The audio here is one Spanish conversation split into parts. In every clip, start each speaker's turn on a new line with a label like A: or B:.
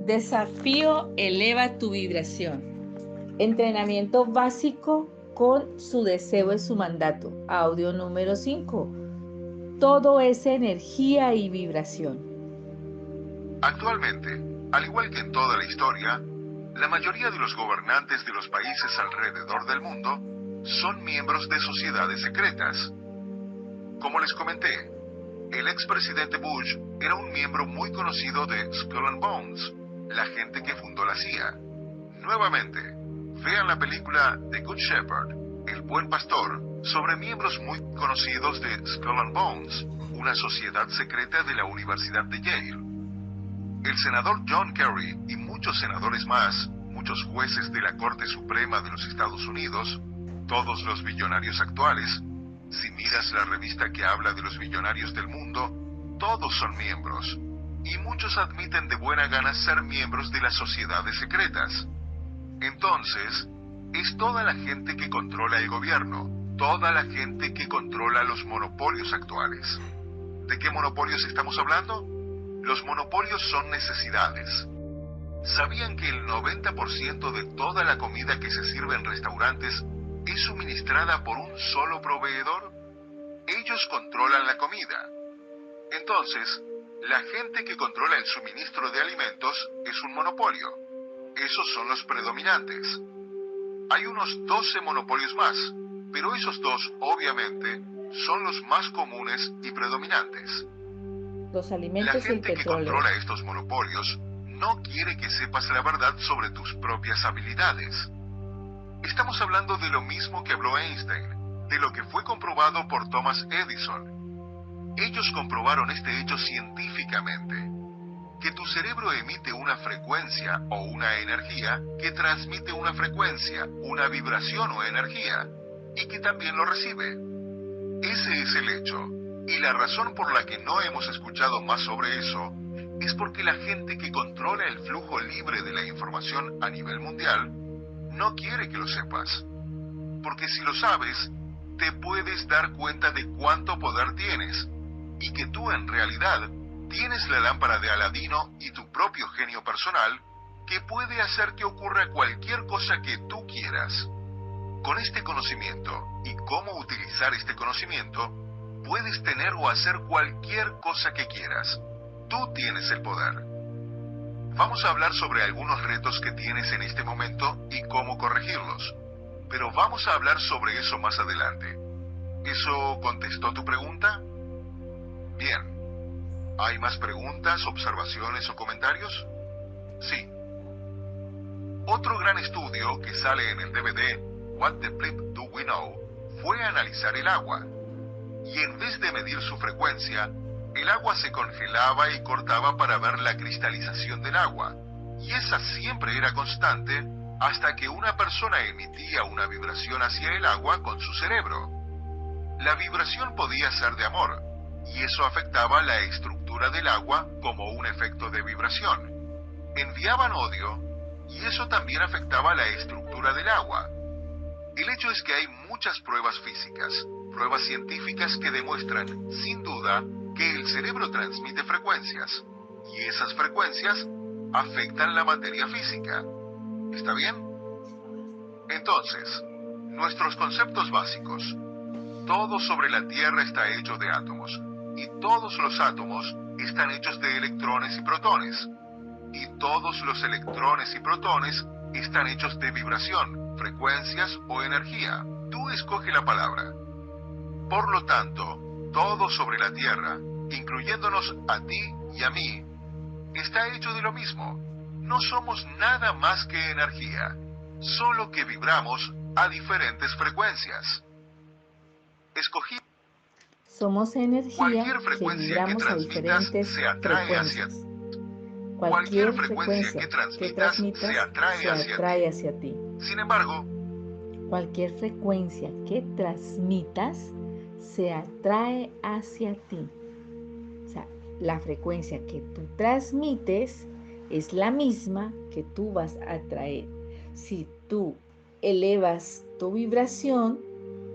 A: Desafío eleva tu vibración. Entrenamiento básico con su deseo es su mandato. Audio número 5. Todo es energía y vibración.
B: Actualmente, al igual que en toda la historia, la mayoría de los gobernantes de los países alrededor del mundo son miembros de sociedades secretas. Como les comenté, el expresidente Bush era un miembro muy conocido de Skull and Bones, la gente que fundó la CIA. Nuevamente, vean la película The Good Shepherd, El Buen Pastor, sobre miembros muy conocidos de Skull and Bones, una sociedad secreta de la Universidad de Yale. El senador John Kerry y muchos senadores más, muchos jueces de la Corte Suprema de los Estados Unidos, todos los billonarios actuales, si miras la revista que habla de los billonarios del mundo, todos son miembros, y muchos admiten de buena gana ser miembros de las sociedades secretas. Entonces, es toda la gente que controla el gobierno, toda la gente que controla los monopolios actuales. ¿De qué monopolios estamos hablando? Los monopolios son necesidades. ¿Sabían que el 90% de toda la comida que se sirve en restaurantes es suministrada por un solo proveedor? Ellos controlan la comida. Entonces, la gente que controla el suministro de alimentos es un monopolio. Esos son los predominantes. Hay unos 12 monopolios más, pero esos dos, obviamente, son los más comunes y predominantes.
A: Los alimentos
B: La
A: y el
B: gente que
A: petróleo.
B: controla estos monopolios no quiere que sepas la verdad sobre tus propias habilidades. Estamos hablando de lo mismo que habló Einstein, de lo que fue comprobado por Thomas Edison. Ellos comprobaron este hecho científicamente, que tu cerebro emite una frecuencia o una energía que transmite una frecuencia, una vibración o energía, y que también lo recibe. Ese es el hecho, y la razón por la que no hemos escuchado más sobre eso es porque la gente que controla el flujo libre de la información a nivel mundial no quiere que lo sepas. Porque si lo sabes, te puedes dar cuenta de cuánto poder tienes, y que tú en realidad tienes la lámpara de Aladino y tu propio genio personal que puede hacer que ocurra cualquier cosa que tú quieras. Con este conocimiento y cómo utilizar este conocimiento, puedes tener o hacer cualquier cosa que quieras. Tú tienes el poder. Vamos a hablar sobre algunos retos que tienes en este momento y cómo corregirlos. Pero vamos a hablar sobre eso más adelante. ¿Eso contestó tu pregunta? Bien. ¿Hay más preguntas, observaciones o comentarios? Sí. Otro gran estudio que sale en el DVD What the Bleep Do We Know fue analizar el agua. Y en vez de medir su frecuencia, el agua se congelaba y cortaba para ver la cristalización del agua. Y esa siempre era constante hasta que una persona emitía una vibración hacia el agua con su cerebro. La vibración podía ser de amor, y eso afectaba la estructura del agua como un efecto de vibración. Enviaban odio, y eso también afectaba la estructura del agua. El hecho es que hay muchas pruebas físicas, pruebas científicas que demuestran, sin duda, que el cerebro transmite frecuencias, y esas frecuencias afectan la materia física. ¿Está bien? Entonces, nuestros conceptos básicos. Todo sobre la Tierra está hecho de átomos, y todos los átomos están hechos de electrones y protones, y todos los electrones y protones están hechos de vibración, frecuencias o energía. Tú escoge la palabra. Por lo tanto, todo sobre la Tierra, incluyéndonos a ti y a mí, está hecho de lo mismo. No somos nada más que energía, solo que vibramos a diferentes frecuencias. Escogí.
A: Somos energía
B: Cualquier
A: que
B: frecuencia que
A: vibramos a
B: transmitas
A: diferentes
B: se atrae hacia
A: frecuencias.
B: ti.
A: Cualquier frecuencia que transmitas
B: se atrae
A: hacia ti.
B: Sin embargo,
A: Cualquier frecuencia que transmitas se atrae hacia ti. O sea, la frecuencia que tú transmites es la misma que tú vas a atraer. Si tú elevas tu vibración,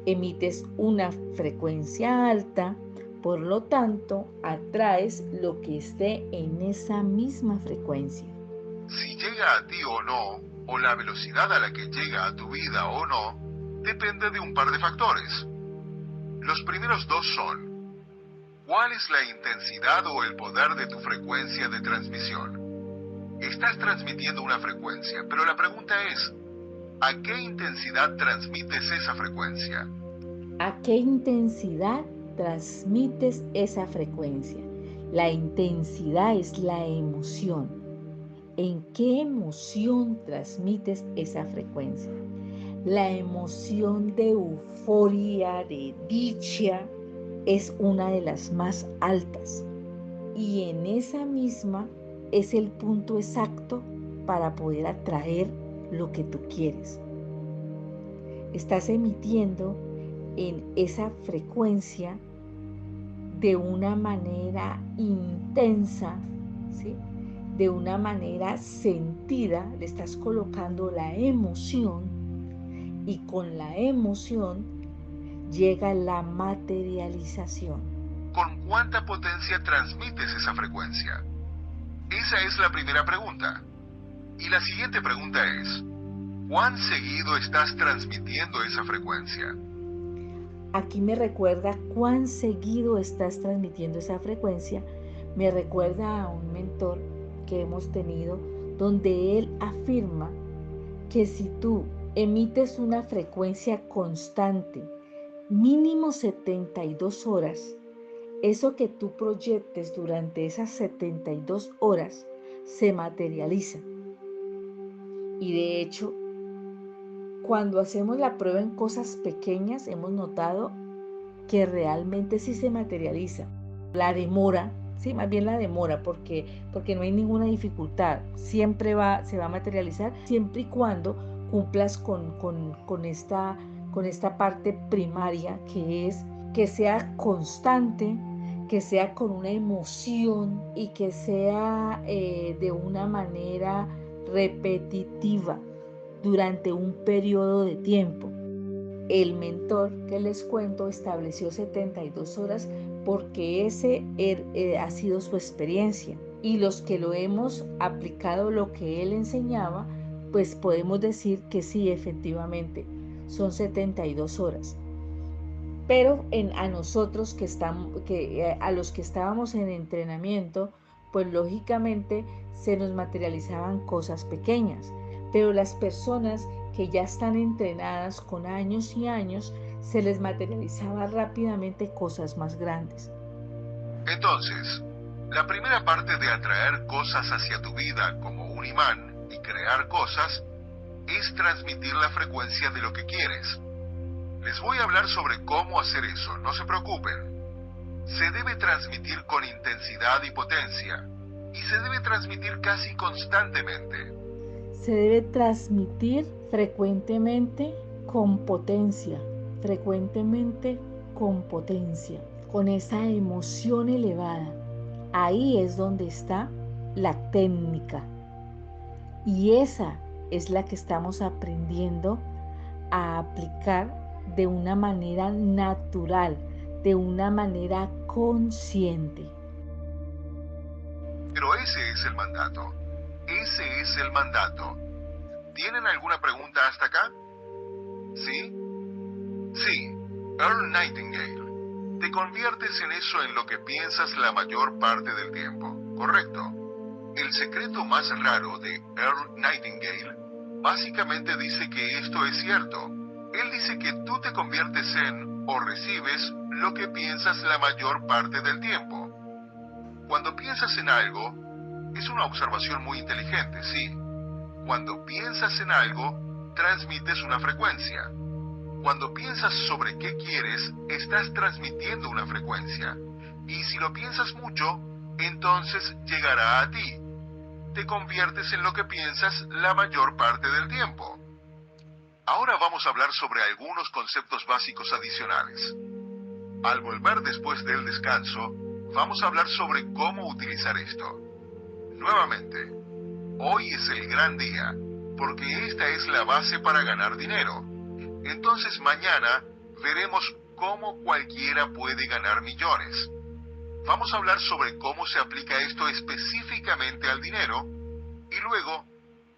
A: emites una frecuencia alta, por lo tanto, atraes lo que esté en esa misma frecuencia.
B: Si llega a ti o no, o la velocidad a la que llega a tu vida o no, depende de un par de factores. Los primeros dos son: ¿cuál es la intensidad o el poder de tu frecuencia de transmisión? Estás transmitiendo una frecuencia, pero la pregunta es: ¿a qué intensidad transmites esa frecuencia?
A: ¿A qué intensidad transmites esa frecuencia? La intensidad es la emoción. ¿En qué emoción transmites esa frecuencia? La emoción de euforia, de dicha, es una de las más altas. Y en esa misma es el punto exacto para poder atraer lo que tú quieres. Estás emitiendo en esa frecuencia de una manera intensa, ¿sí? De una manera sentida, le estás colocando la emoción, y con la emoción llega la materialización.
B: ¿Con cuánta potencia transmites esa frecuencia? Esa es la primera pregunta. Y la siguiente pregunta es: ¿cuán seguido estás transmitiendo esa frecuencia?
A: Aquí me recuerda cuán seguido estás transmitiendo esa frecuencia. Me recuerda a un mentor que hemos tenido, donde él afirma que si tú emites una frecuencia constante, mínimo 72 horas, eso que tú proyectes durante esas 72 horas se materializa. Y de hecho, cuando hacemos la prueba en cosas pequeñas, hemos notado que realmente sí se materializa. La demora, sí, más bien la demora, porque no hay ninguna dificultad. Siempre se va a materializar, siempre y cuando cumplas con esta parte primaria, que es que sea constante, que sea con una emoción y que sea de una manera repetitiva durante un periodo de tiempo. El mentor que les cuento estableció 72 horas porque ese ha sido su experiencia. Y los que lo hemos aplicado lo que él enseñaba, pues podemos decir que sí, efectivamente, son 72 horas. Pero a nosotros a los que estábamos en entrenamiento, pues lógicamente se nos materializaban cosas pequeñas. Pero las personas que ya están entrenadas con años y años, se les materializaba rápidamente cosas más grandes.
B: Entonces, la primera parte de atraer cosas hacia tu vida como un imán y crear cosas es transmitir la frecuencia de lo que quieres. Les voy a hablar sobre cómo hacer eso, no se preocupen. Se debe transmitir con intensidad y potencia, y se debe transmitir casi constantemente.
A: Se debe transmitir frecuentemente con potencia, con esa emoción elevada. Ahí es donde está la técnica. Y esa es la que estamos aprendiendo a aplicar de una manera natural, de una manera consciente.
B: Pero ese es el mandato. Ese es el mandato. ¿Tienen alguna pregunta hasta acá? ¿Sí? Sí, Earl Nightingale. Te conviertes en eso en lo que piensas la mayor parte del tiempo, ¿correcto? El secreto más raro de Earl Nightingale básicamente dice que esto es cierto. Él dice que tú te conviertes en o recibes lo que piensas la mayor parte del tiempo. Cuando piensas en algo, es una observación muy inteligente, sí. Cuando piensas en algo, transmites una frecuencia. Cuando piensas sobre qué quieres, estás transmitiendo una frecuencia. Y si lo piensas mucho, entonces llegará a ti. Te conviertes en lo que piensas la mayor parte del tiempo. Ahora vamos a hablar sobre algunos conceptos básicos adicionales. Al volver después del descanso, vamos a hablar sobre cómo utilizar esto. Nuevamente, hoy es el gran día, porque esta es la base para ganar dinero. Entonces mañana veremos cómo cualquiera puede ganar millones. Vamos a hablar sobre cómo se aplica esto específicamente al dinero Y luego,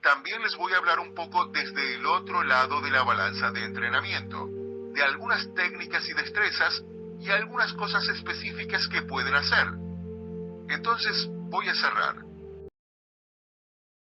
B: también les voy a hablar un poco desde el otro lado de la balanza de entrenamiento, de algunas técnicas y destrezas y algunas cosas específicas que pueden hacer. Entonces, voy a cerrar.